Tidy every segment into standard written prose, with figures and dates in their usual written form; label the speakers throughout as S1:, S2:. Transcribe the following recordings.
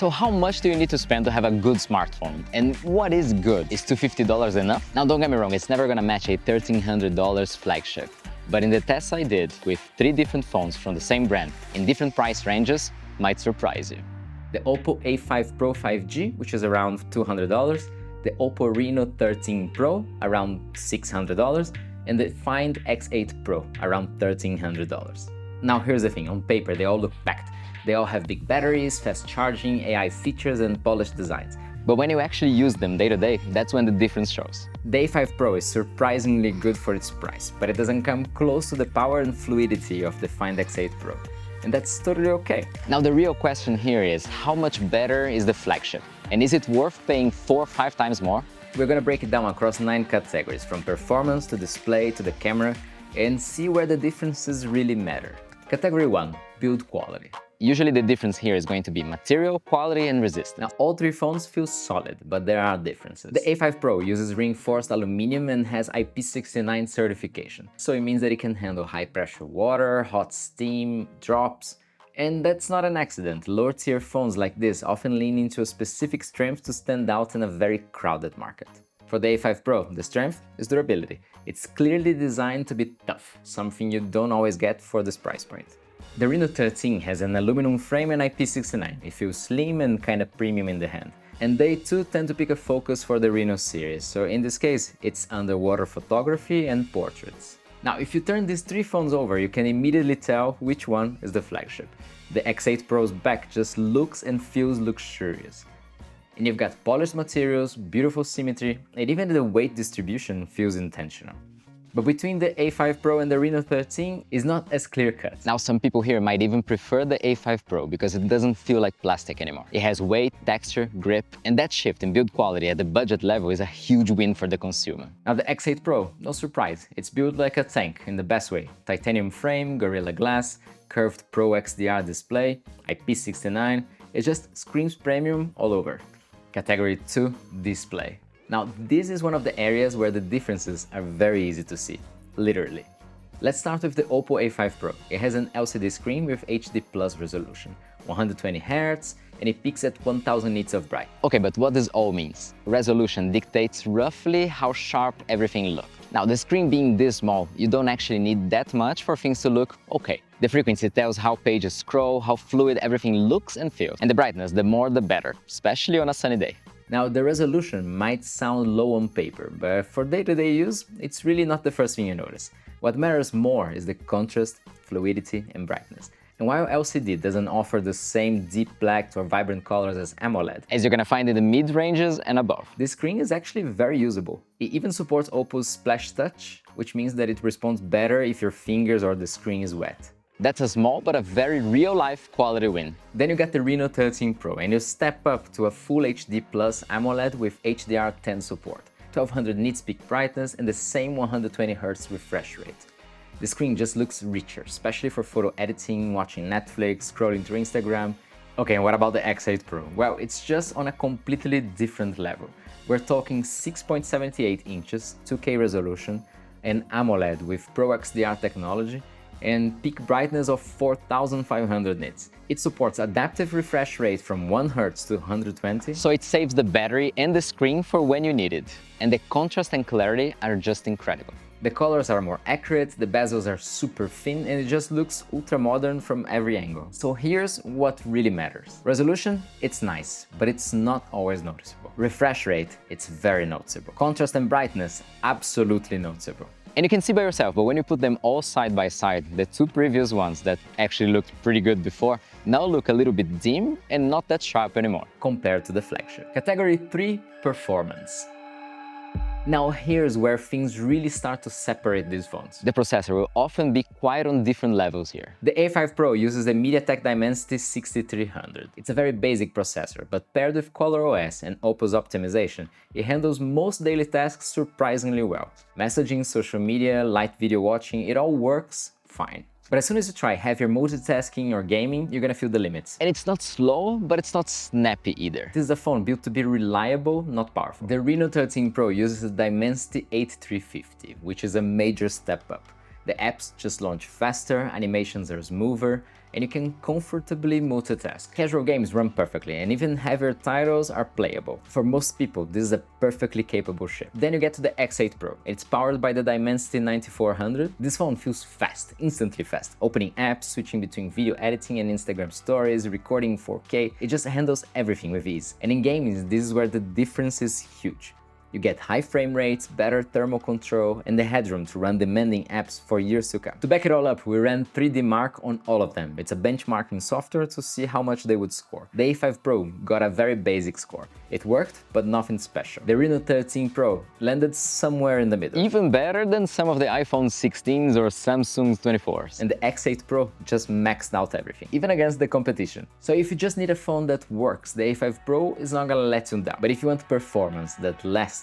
S1: So how much do you need to spend to have a good smartphone? And what is good? Is $250 enough? Now don't get me wrong, it's never gonna match a $1,300 flagship. But in the tests I did with 3 different phones from the same brand in different price ranges, might surprise you. The Oppo A5 Pro 5G, which is around $200, the Oppo Reno 13 Pro, around $600, and the Find X8 Pro, around $1,300. Now here's the thing, on paper they all look packed. They all have big batteries, fast charging, AI features, and polished designs. But when you actually use them day to day, that's when the difference shows. The A5 Pro is surprisingly good for its price, but it doesn't come close to the power and fluidity of the Find X8 Pro. And that's totally okay. Now the real question here is, how much better is the flagship? And is it worth paying 4 or 5 times more? We're gonna break it down across 9 categories, from performance to display to the camera, and see where the differences really matter. Category 1, build quality. Usually the difference here is going to be material, quality, and resistance. Now all 3 phones feel solid, but there are differences. The A5 Pro uses reinforced aluminum and has IP69 certification. So it means that it can handle high pressure water, hot steam, drops. And that's not an accident. Lower tier phones like this often lean into a specific strength to stand out in a very crowded market. For the A5 Pro, the strength is durability. It's clearly designed to be tough, something you don't always get for this price point. The Reno 13 has an aluminum frame and IP69. It feels slim and kinda premium in the hand. And they too tend to pick a focus for the Reno series, so in this case, it's underwater photography and portraits. Now, if you turn these 3 phones over, you can immediately tell which one is the flagship. The X8 Pro's back just looks and feels luxurious. And you've got polished materials, beautiful symmetry, and even the weight distribution feels intentional. But between the A5 Pro and the Reno 13 is not as clear-cut. Now some people here might even prefer the A5 Pro because it doesn't feel like plastic anymore. It has weight, texture, grip, and that shift in build quality at the budget level is a huge win for the consumer. Now the X8 Pro, no surprise, it's built like a tank in the best way. Titanium frame, Gorilla Glass, curved Pro XDR display, IP69, it just screams premium all over. Category 2, display. Now, this is one of the areas where the differences are very easy to see, literally. Let's start with the Oppo A5 Pro. It has an LCD screen with HD Plus resolution, 120 Hz, and it peaks at 1000 nits of bright. Okay, but what this all means? Resolution dictates roughly how sharp everything looks. Now, the screen being this small, you don't actually need that much for things to look okay. The frequency tells how pages scroll, how fluid everything looks and feels. And the brightness, the more the better, especially on a sunny day. Now, the resolution might sound low on paper, but for day-to-day use, it's really not the first thing you notice. What matters more is the contrast, fluidity, and brightness. And while LCD doesn't offer the same deep black or vibrant colors as AMOLED, as you're gonna find in the mid-ranges and above, this screen is actually very usable. It even supports Oppo's Splash Touch, which means that it responds better if your fingers or the screen is wet. That's a small but a very real-life quality win. Then you get the Reno 13 Pro and you step up to a Full HD Plus AMOLED with HDR10 support, 1200 nits peak brightness and the same 120 Hz refresh rate. The screen just looks richer, especially for photo editing, watching Netflix, scrolling through Instagram. Okay, and what about the X8 Pro? Well, it's just on a completely different level. We're talking 6.78 inches, 2K resolution, and AMOLED with Pro XDR technology, and peak brightness of 4500 nits. It supports adaptive refresh rate from 1 Hz to 120, so it saves the battery and the screen for when you need it. And the contrast and clarity are just incredible. The colors are more accurate, the bezels are super thin, and it just looks ultra modern from every angle. So here's what really matters. Resolution, it's nice, but it's not always noticeable. Refresh rate, it's very noticeable. Contrast and brightness, absolutely noticeable. And you can see by yourself, but when you put them all side by side, the 2 previous ones that actually looked pretty good before now look a little bit dim and not that sharp anymore compared to the flagship. Category 3, performance. Now here's where things really start to separate these phones. The processor will often be quite on different levels here. The A5 Pro uses a MediaTek Dimensity 6300. It's a very basic processor, but paired with ColorOS and Oppo's optimization, it handles most daily tasks surprisingly well. Messaging, social media, light video watching, it all works fine. But as soon as you try heavier multitasking or gaming, you're gonna feel the limits. And it's not slow, but it's not snappy either. This is a phone built to be reliable, not powerful. The Reno 13 Pro uses a Dimensity 8350, which is a major step up. The apps just launch faster, animations are smoother, and you can comfortably multitask. Casual games run perfectly, and even heavier titles are playable. For most people, this is a perfectly capable chip. Then you get to the X8 Pro. It's powered by the Dimensity 9400. This phone feels fast, instantly fast. Opening apps, switching between video editing and Instagram stories, recording in 4K, it just handles everything with ease. And in gaming, this is where the difference is huge. You get high frame rates, better thermal control, and the headroom to run demanding apps for years to come. To back it all up, we ran 3D Mark on all of them. It's a benchmarking software to see how much they would score. The A5 Pro got a very basic score. It worked, but nothing special. The Reno 13 Pro landed somewhere in the middle. Even better than some of the iPhone 16s or Samsung 24s. And the X8 Pro just maxed out everything, even against the competition. So if you just need a phone that works, the A5 Pro is not gonna let you down. But if you want performance that lasts,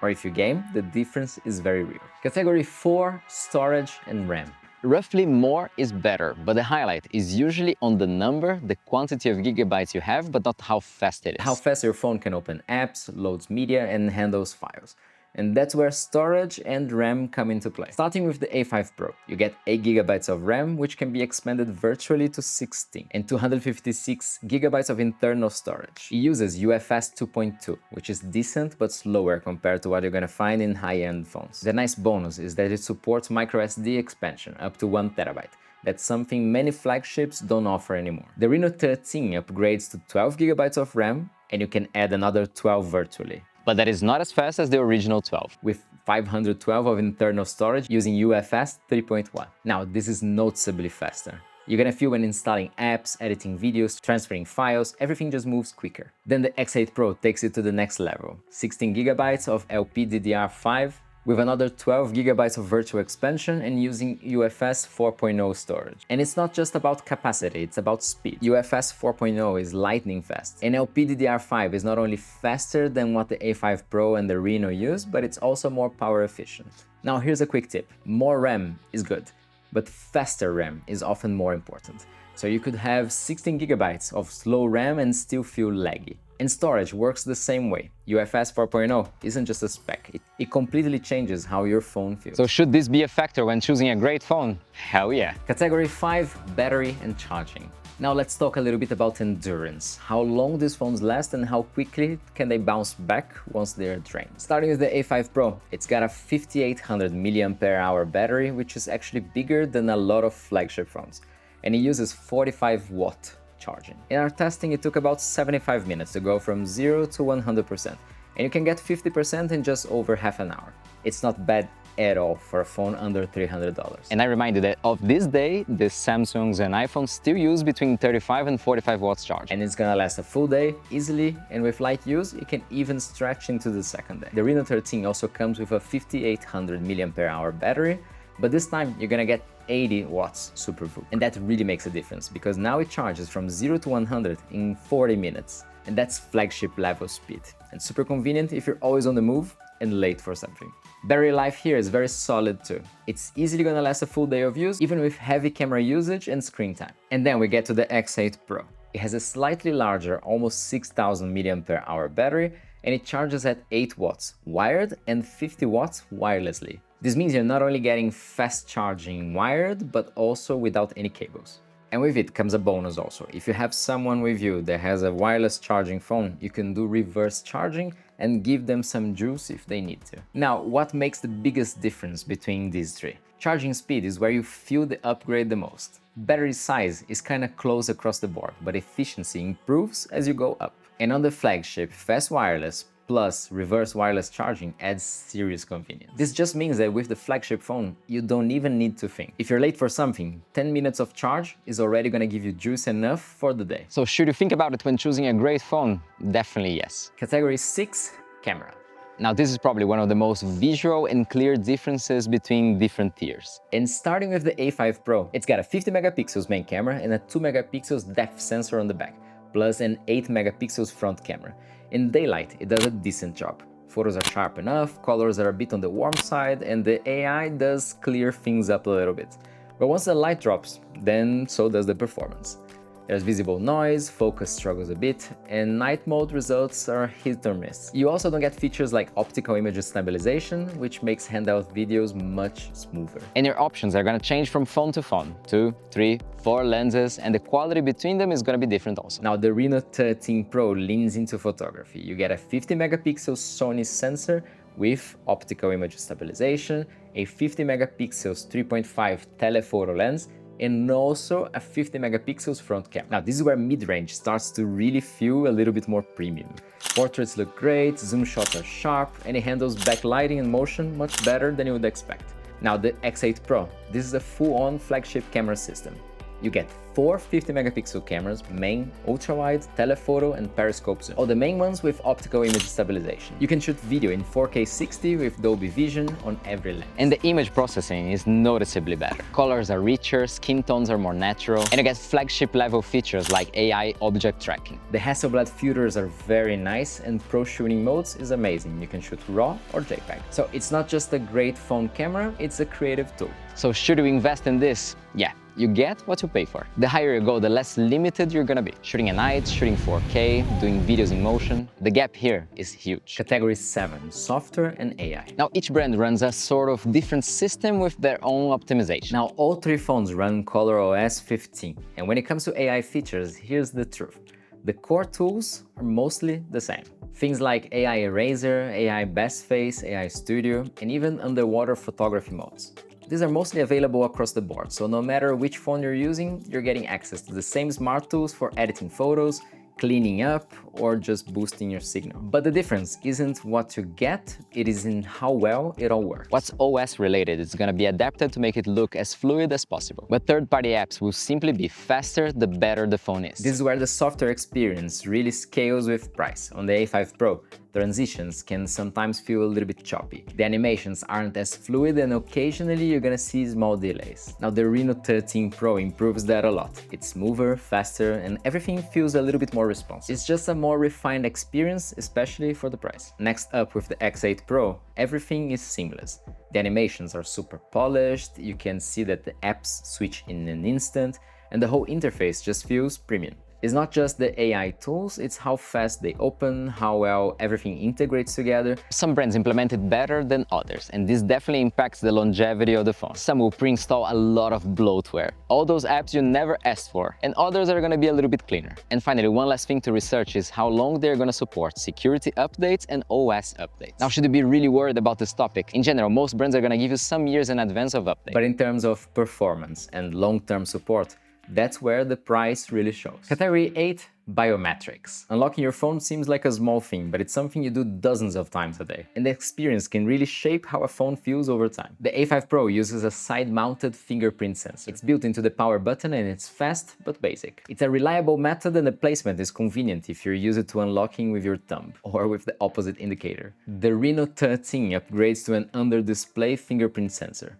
S1: or if you game, the difference is very real. Category 4, storage and RAM. Roughly more is better, but the highlight is usually on the number, the quantity of gigabytes you have, but not how fast it is. How fast your phone can open apps, loads media, and handles files. And that's where storage and RAM come into play. Starting with the A5 Pro, you get 8 GB of RAM, which can be expanded virtually to 16, and 256 GB of internal storage. It uses UFS 2.2, which is decent but slower compared to what you're gonna find in high-end phones. The nice bonus is that it supports microSD expansion up to 1 TB. That's something many flagships don't offer anymore. The Reno 13 upgrades to 12 GB of RAM, and you can add another 12 virtually. But that is not as fast as the original 12, with 512 of internal storage using UFS 3.1. Now, this is noticeably faster. You're gonna feel when installing apps, editing videos, transferring files, everything just moves quicker. Then the X8 Pro takes it to the next level. 16 GB of LPDDR5, with another 12 GB of virtual expansion and using UFS 4.0 storage. And it's not just about capacity, it's about speed. UFS 4.0 is lightning fast, and LPDDR5 is not only faster than what the A5 Pro and the Reno use, but it's also more power efficient. Now here's a quick tip. More RAM is good, but faster RAM is often more important. So you could have 16 GB of slow RAM and still feel laggy. And storage works the same way. UFS 4.0 isn't just a spec, it completely changes how your phone feels. So should this be a factor when choosing a great phone? Hell yeah. Category 5, battery and charging. Now let's talk a little bit about endurance. How long these phones last and how quickly can they bounce back once they're drained. Starting with the A5 Pro, it's got a 5800 mAh battery, which is actually bigger than a lot of flagship phones. And it uses 45-watt charging. In our testing, it took about 75 minutes to go from 0 to 100%, and you can get 50% in just over half an hour. It's not bad at all for a phone under $300. And I remind you that of this day, the Samsungs and iPhones still use between 35 and 45 watts charge. And it's gonna last a full day easily, and with light use, it can even stretch into the second day. The Reno 13 also comes with a 5800 mAh battery, but this time you're gonna get 80 watts super VOOC. And that really makes a difference, because now it charges from 0 to 100 in 40 minutes. And that's flagship level speed. And super convenient if you're always on the move and late for something. Battery life here is very solid too. It's easily gonna last a full day of use, even with heavy camera usage and screen time. And then we get to the X8 Pro. It has a slightly larger, almost 6000 mAh battery, and it charges at 8 watts wired and 50 watts wirelessly. This means you're not only getting fast charging wired, but also without any cables. And with it comes a bonus also. If you have someone with you that has a wireless charging phone, you can do reverse charging and give them some juice if they need to. Now, what makes the biggest difference between these three? Charging speed is where you feel the upgrade the most. Battery size is kinda close across the board, but efficiency improves as you go up. And on the flagship, fast wireless plus reverse wireless charging adds serious convenience. This just means that with the flagship phone, you don't even need to think. If you're late for something, 10 minutes of charge is already gonna give you juice enough for the day. So should you think about it when choosing a great phone? Definitely yes. Category 6, camera. Now this is probably one of the most visual and clear differences between different tiers. And starting with the A5 Pro, it's got a 50 megapixels main camera and a 2 megapixels depth sensor on the back, plus an 8 megapixels front camera. In daylight, it does a decent job. Photos are sharp enough, colors are a bit on the warm side, and the AI does clear things up a little bit. But once the light drops, then so does the performance. There's visible noise, focus struggles a bit, and night mode results are hit or miss. You also don't get features like optical image stabilization, which makes handout videos much smoother. And your options are gonna change from phone to phone. 2, 3, 4 lenses, and the quality between them is gonna be different also. Now, the Reno 13 Pro leans into photography. You get a 50 megapixel Sony sensor with optical image stabilization, a 50 megapixels 3.5 telephoto lens, and also a 50 megapixels front camera. Now, this is where mid-range starts to really feel a little bit more premium. Portraits look great, zoom shots are sharp, and it handles backlighting and motion much better than you would expect. Now, the X8 Pro, this is a full-on flagship camera system. You get 4 50 megapixel cameras, main, ultra-wide, telephoto, and periscope zoom. All the main ones with optical image stabilization. You can shoot video in 4K 60 with Dolby Vision on every lens. And the image processing is noticeably better. Colors are richer, skin tones are more natural, and you get flagship level features like AI object tracking. The Hasselblad filters are very nice, and pro shooting modes is amazing. You can shoot RAW or JPEG. So it's not just a great phone camera, it's a creative tool. So should you invest in this? Yeah. You get what you pay for. The higher you go, the less limited you're gonna be. Shooting at night, shooting 4K, doing videos in motion. The gap here is huge. Category 7, software and AI. Now, each brand runs a sort of different system with their own optimization. Now, all 3 phones run ColorOS 15. And when it comes to AI features, here's the truth. The core tools are mostly the same. Things like AI Eraser, AI Best Face, AI Studio, and even underwater photography modes. These are mostly available across the board, so no matter which phone you're using, you're getting access to the same smart tools for editing photos, cleaning up, or just boosting your signal. But the difference isn't what you get, it is in how well it all works. What's OS related is gonna be adapted to make it look as fluid as possible. But third-party apps will simply be faster the better the phone is. This is where the software experience really scales with price. On the A5 Pro, transitions can sometimes feel a little bit choppy. The animations aren't as fluid, and occasionally you're gonna see small delays. Now, the Reno 13 Pro improves that a lot. It's smoother, faster, and everything feels a little bit more responsive. It's just a more refined experience, especially for the price. Next up, with the X8 Pro, everything is seamless. The animations are super polished, you can see that the apps switch in an instant, and the whole interface just feels premium. It's not just the AI tools, it's how fast they open, how well everything integrates together. Some brands implement it better than others, and this definitely impacts the longevity of the phone. Some will pre-install a lot of bloatware, all those apps you never asked for, and others are gonna be a little bit cleaner. And finally, one last thing to research is how long they're gonna support security updates and OS updates. Now, should you be really worried about this topic? In general, most brands are gonna give you some years in advance of updates. But in terms of performance and long-term support, that's where the price really shows. Category 8, Biometrics. Unlocking your phone seems like a small thing, but it's something you do dozens of times a day. And the experience can really shape how a phone feels over time. The A5 Pro uses a side-mounted fingerprint sensor. It's built into the power button and it's fast but basic. It's a reliable method, and the placement is convenient if you're used to unlocking with your thumb or with the opposite indicator. The Reno 13 upgrades to an under-display fingerprint sensor.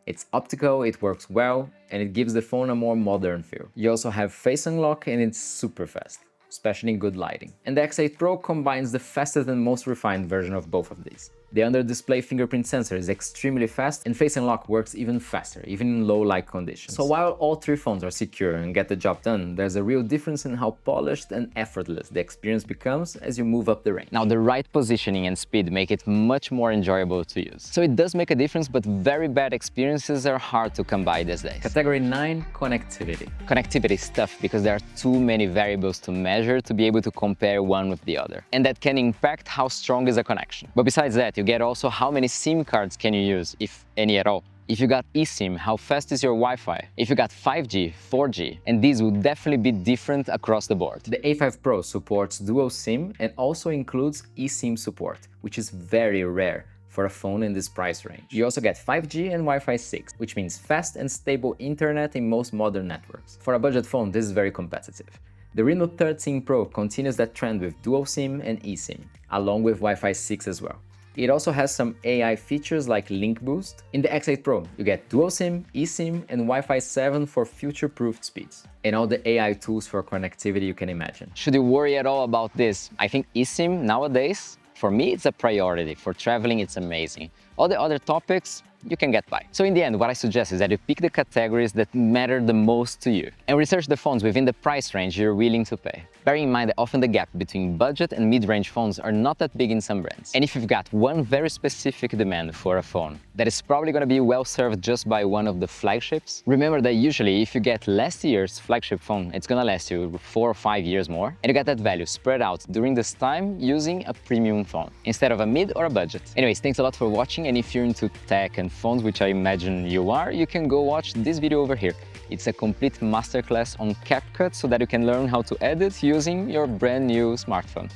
S1: It's optical, it works well, and it gives the phone a more modern feel. You also have face unlock, and it's super fast, especially in good lighting. And the X8 Pro combines the fastest and most refined version of both of these. The under-display fingerprint sensor is extremely fast, and face unlock works even faster, even in low light conditions. So while all 3 phones are secure and get the job done, there's a real difference in how polished and effortless the experience becomes as you move up the range. Now, the right positioning and speed make it much more enjoyable to use. So it does make a difference, but very bad experiences are hard to come by these days. Category 9, connectivity. Connectivity is tough because there are too many variables to measure to be able to compare one with the other. And that can impact how strong is a connection. But besides that, you get also how many SIM cards can you use, if any at all. If you got eSIM, how fast is your Wi-Fi? If you got 5G, 4G, and these will definitely be different across the board. The A5 Pro supports dual SIM and also includes eSIM support, which is very rare for a phone in this price range. You also get 5G and Wi-Fi 6, which means fast and stable internet in most modern networks. For a budget phone, this is very competitive. The Reno 13 Pro continues that trend with dual SIM and eSIM, along with Wi-Fi 6 as well. It also has some AI features like Link Boost. In the X8 Pro, you get dual SIM, eSIM, and Wi-Fi 7 for future-proofed speeds, and all the AI tools for connectivity you can imagine. Should you worry at all about this? I think eSIM nowadays, for me, it's a priority. For traveling, it's amazing. All the other topics, you can get by. So in the end, what I suggest is that you pick the categories that matter the most to you and research the phones within the price range you're willing to pay. Bearing in mind that often the gap between budget and mid-range phones are not that big in some brands. And if you've got one very specific demand for a phone that is probably going to be well served just by one of the flagships, remember that usually if you get last year's flagship phone, it's going to last you 4 or 5 years more, and you get that value spread out during this time using a premium phone instead of a mid or a budget. Anyways, thanks a lot for watching, and if you're into tech and phones, which I imagine you are, you can go watch this video over here. It's a complete masterclass on CapCut so that you can learn how to edit using your brand new smartphone.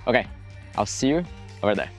S1: Okay, I'll see you over there.